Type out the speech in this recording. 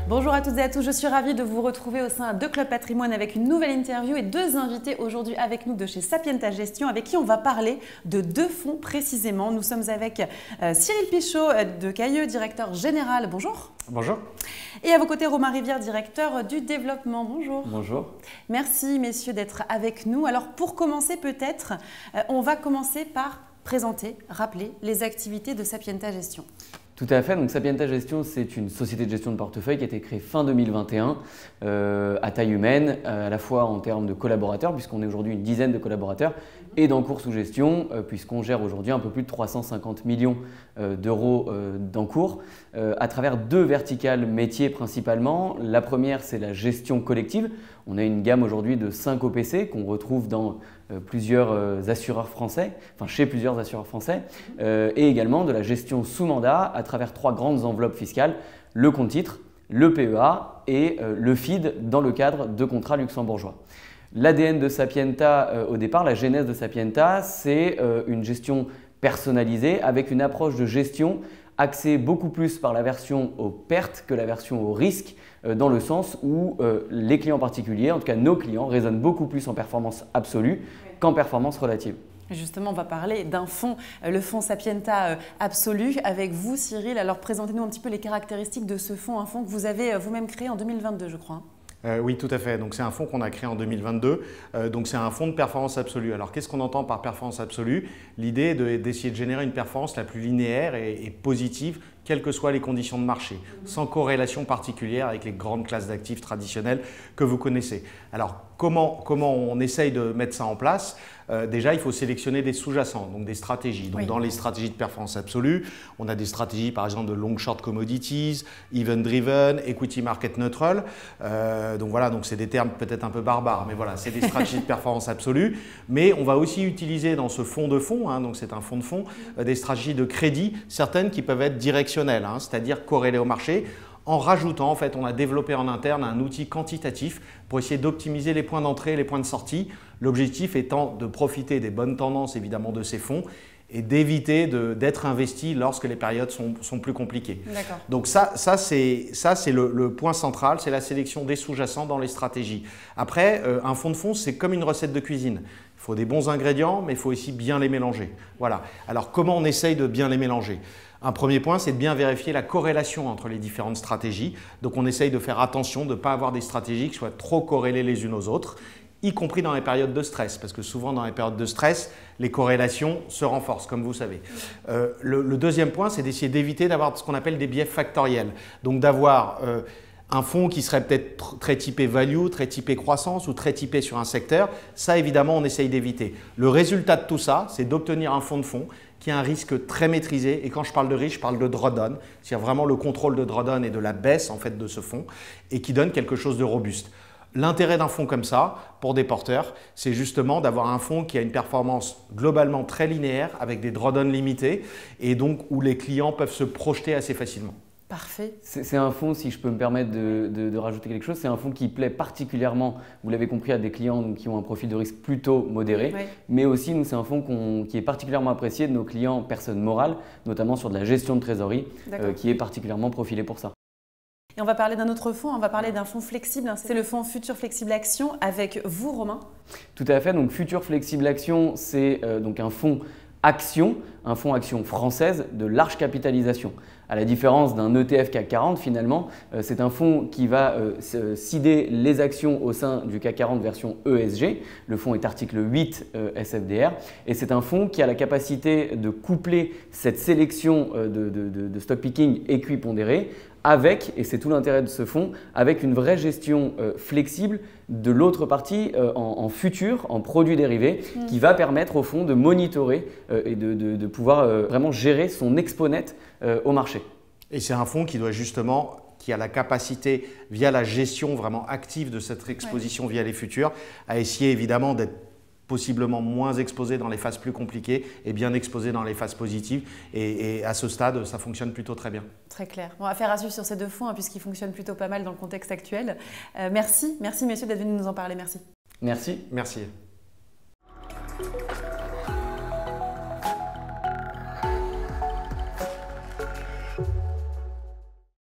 Bonjour à toutes et à tous, je suis ravie de vous retrouver au sein de Club Patrimoine avec une nouvelle interview et deux invités aujourd'hui avec nous de chez Sapienta Gestion avec qui on va parler de deux fonds précisément. Nous sommes avec Cyril Pichot de Cailleux, directeur général. Bonjour. Bonjour. Et à vos côtés, Romain Rivière, directeur du développement. Bonjour. Bonjour. Merci messieurs d'être avec nous. Alors pour commencer peut-être, on va commencer par présenter, rappeler les activités de Sapienta Gestion. Tout à fait. Donc Sapienta Gestion, c'est une société de gestion de portefeuille qui a été créée fin 2021 à taille humaine, à la fois en termes de collaborateurs, puisqu'on est aujourd'hui une dizaine de collaborateurs, et d'encours sous gestion, puisqu'on gère aujourd'hui un peu plus de 350 millions d'euros d'encours, à travers deux verticales métiers principalement. La première, c'est la gestion collective. On a une gamme aujourd'hui de 5 OPC qu'on retrouve dans plusieurs assureurs français, enfin chez plusieurs assureurs français, et également de la gestion sous mandat à travers 3 grandes enveloppes fiscales, le compte titre, le PEA et le FID dans le cadre de contrats luxembourgeois. L'ADN de Sapienta au départ, la genèse de Sapienta, c'est une gestion personnalisée avec une approche de gestion axée beaucoup plus par la version aux pertes que la version au risque, dans le sens où les clients particuliers, en tout cas nos clients, raisonnent beaucoup plus en performance absolue qu'en performance relative. Justement, on va parler d'un fonds, le fonds Sapienta Absolu, avec vous Cyril. Alors présentez-nous un petit peu les caractéristiques de ce fonds, un fonds que vous avez vous-même créé en 2022 je crois. Oui, tout à fait. Donc c'est un fonds qu'on a créé en 2022. Donc c'est un fonds de performance absolue. Alors qu'est-ce qu'on entend par performance absolue? L'idée est d'essayer de générer une performance la plus linéaire et positive, quelles que soient les conditions de marché, sans corrélation particulière avec les grandes classes d'actifs traditionnelles que vous connaissez. Alors comment on essaye de mettre ça en place? Déjà, il faut sélectionner des sous-jacents, donc des stratégies. Donc, dans les stratégies de performance absolue, on a des stratégies par exemple de long short commodities, event driven, equity market neutral. Donc voilà, donc c'est des termes peut-être un peu barbares, mais voilà, c'est des stratégies de performance absolue. Mais on va aussi utiliser dans ce fonds de fonds, donc c'est un fonds de fonds, des stratégies de crédit, certaines qui peuvent être directionnelles, c'est-à-dire corrélées au marché. En rajoutant, en fait, on a développé en interne un outil quantitatif pour essayer d'optimiser les points d'entrée et les points de sortie. L'objectif étant de profiter des bonnes tendances évidemment de ces fonds et d'éviter d'être investi lorsque les périodes sont plus compliquées. Donc ça c'est le point central, c'est la sélection des sous-jacents dans les stratégies. Après, un fonds de fonds, c'est comme une recette de cuisine. Il faut des bons ingrédients, mais il faut aussi bien les mélanger. Voilà. Alors comment on essaye de bien les mélanger ? Un premier point, c'est de bien vérifier la corrélation entre les différentes stratégies. Donc on essaye de faire attention de ne pas avoir des stratégies qui soient trop corrélées les unes aux autres, y compris dans les périodes de stress, parce que souvent dans les périodes de stress, les corrélations se renforcent, comme vous savez. Le deuxième point, c'est d'essayer d'éviter d'avoir ce qu'on appelle des biais factoriels. Donc d'avoir un fonds qui serait peut-être très typé value, très typé croissance ou très typé sur un secteur. Ça, évidemment, on essaye d'éviter. Le résultat de tout ça, c'est d'obtenir un fonds de fonds qui a un risque très maîtrisé. Et quand je parle de risque, je parle de drawdown, c'est-à-dire vraiment le contrôle de drawdown et de la baisse en fait, de ce fonds, et qui donne quelque chose de robuste. L'intérêt d'un fonds comme ça, pour des porteurs, c'est justement d'avoir un fonds qui a une performance globalement très linéaire, avec des drawdowns limités, et donc où les clients peuvent se projeter assez facilement. Parfait. C'est un fonds, si je peux me permettre de rajouter quelque chose, c'est un fonds qui plaît particulièrement, vous l'avez compris, à des clients qui ont un profil de risque plutôt modéré. Oui. Mais aussi, nous, c'est un fonds qui est particulièrement apprécié de nos clients personnes morales, notamment sur de la gestion de trésorerie, qui est particulièrement profilé pour ça. Et on va parler d'un autre fonds, on va parler d'un fonds flexible, c'est le fonds Futur Flexible Action avec vous, Romain. Tout à fait, donc Futur Flexible Action, c'est donc un fonds action, un fonds action française de large capitalisation. À la différence d'un ETF CAC 40, finalement, c'est un fonds qui va seeder les actions au sein du CAC 40 version ESG. Le fonds est article 8 SFDR et c'est un fonds qui a la capacité de coupler cette sélection de stock picking équipondéré avec, et c'est tout l'intérêt de ce fonds, avec une vraie gestion flexible de l'autre partie en futur, en produits dérivés, qui va permettre au fonds de monitorer et de pouvoir vraiment gérer son exponent au marché. Et c'est un fonds qui doit justement, qui a la capacité, via la gestion vraiment active de cette exposition via les futurs, à essayer évidemment d'être possiblement moins exposé dans les phases plus compliquées et bien exposé dans les phases positives. Et à ce stade, ça fonctionne plutôt très bien. Très clair. Bon, affaire à suivre sur ces deux fonds, puisqu'ils fonctionnent plutôt pas mal dans le contexte actuel. Merci messieurs d'être venus nous en parler. Merci. Merci. Merci. revoir.